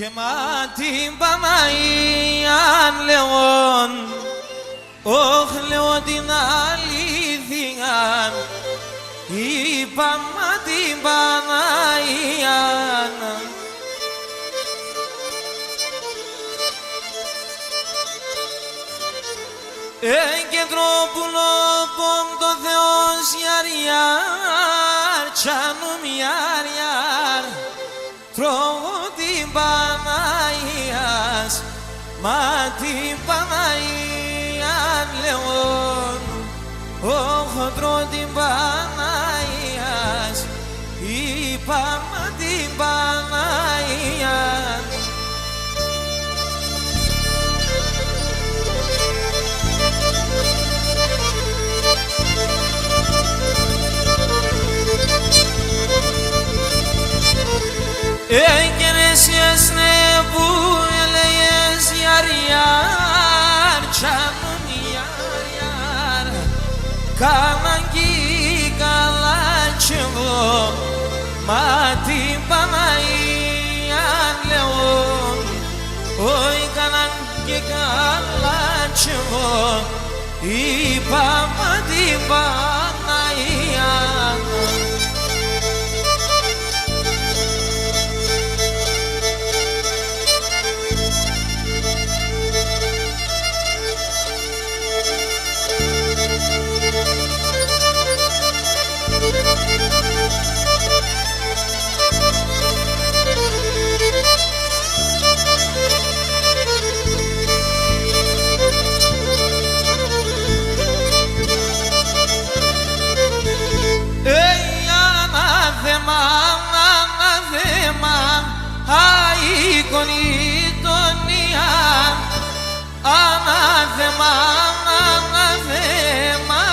και μα την Παναγία Λεόν, όχ λέω την αλήθεια, είπα μα την Παναγία. Εγκεντρόπουλο πομ το Θεός γιαριάρ, τσάνου μιαριάρ, τρώω την Παναγίας, μα την Παναγία Λεόν, όχ τρώω την Παναγίας, είπα μα την Παναγία. Έγινες εσνέ που έλεγες γιαριάρ, τσάνουν γιαριάρ, κάναν κι καλά κι εγώ, μα την Παναγία Λεόν, όχι κάναν κι καλά κι εγώ, είπα μα την Παναγία. Αικονιτονία, ανάθεμα, ανάθεμα,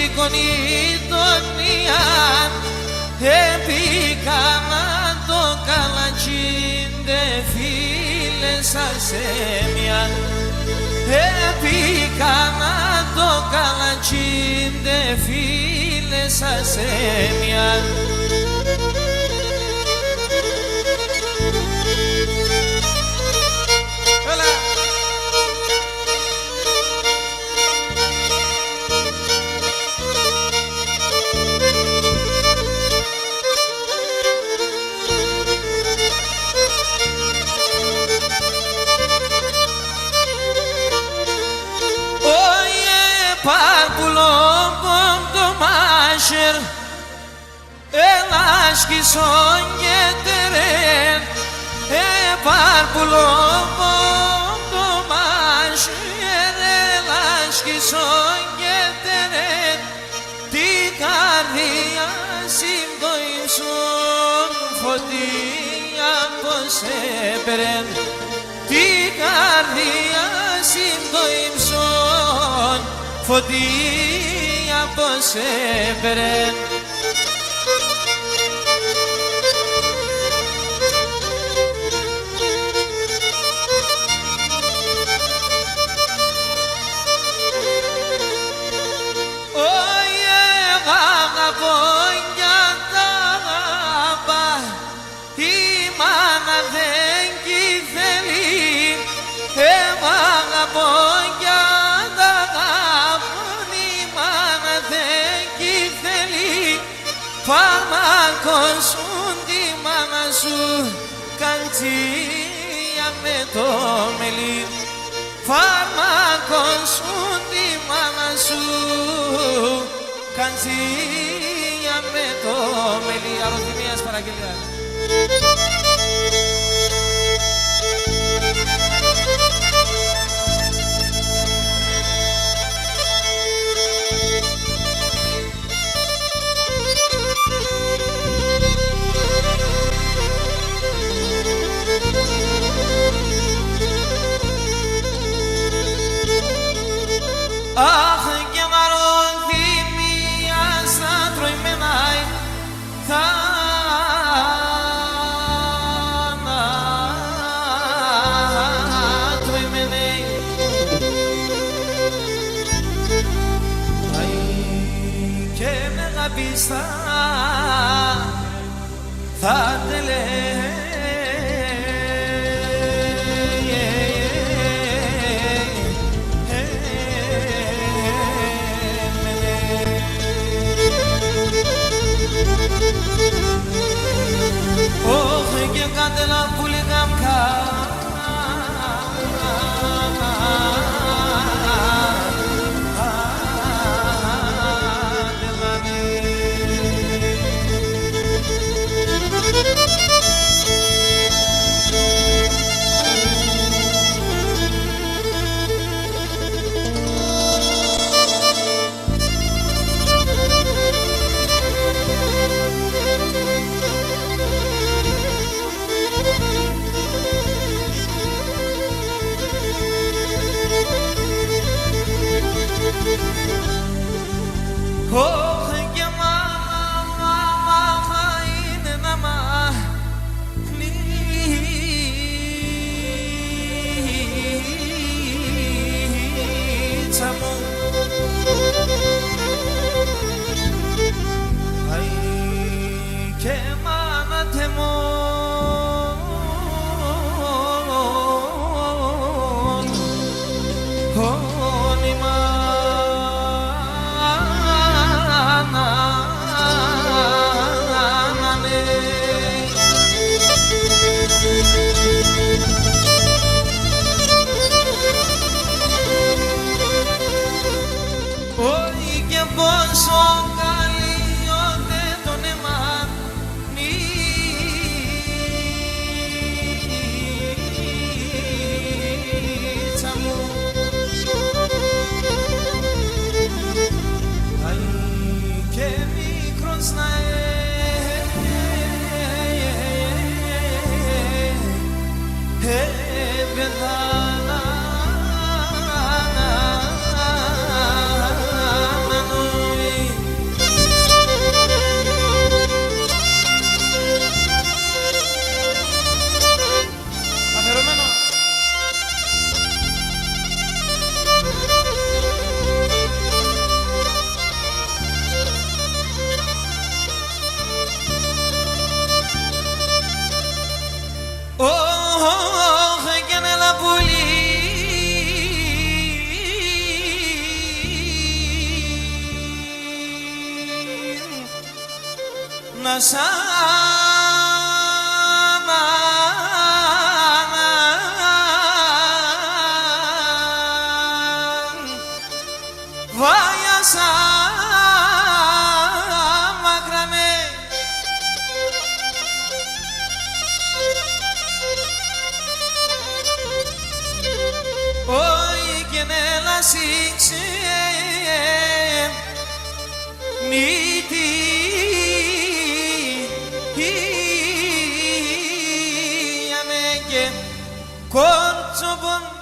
αικονιτονία, επίκανα το καλατσίντε φίλε σας έμια, επίκανα το καλατσίντε φίλε σας έμια. Παρπουλόμπομ το μάσερ, έλας κισόν και τερέν, παρπουλόμπομ το μάσερ, έλας κισόν και τερέν, την καρδιά συμπτωήσουν φωτία πως έπαιρεν, την καρδιά συμπτωήσουν φωτία πως έπαιρεν. Ωιε αγαπώ για τα αγαπά, η μάνα δεν κι θέλει, αγαπώ για τα αγαπώ, η μάνα δεν κι θέλει, φάρμακωσουν τη μάνα σου, καντσία με το μελί, φάρμακωσουν τη μάνα σου, καντσία με το μελί. Αρωθυμίας παραγγελιά. Αχ και μαρώνθη μία σαν τροημενάι τροημενέι. Αϊ και με αγαπήσα θα τελέ de la puligam ka Con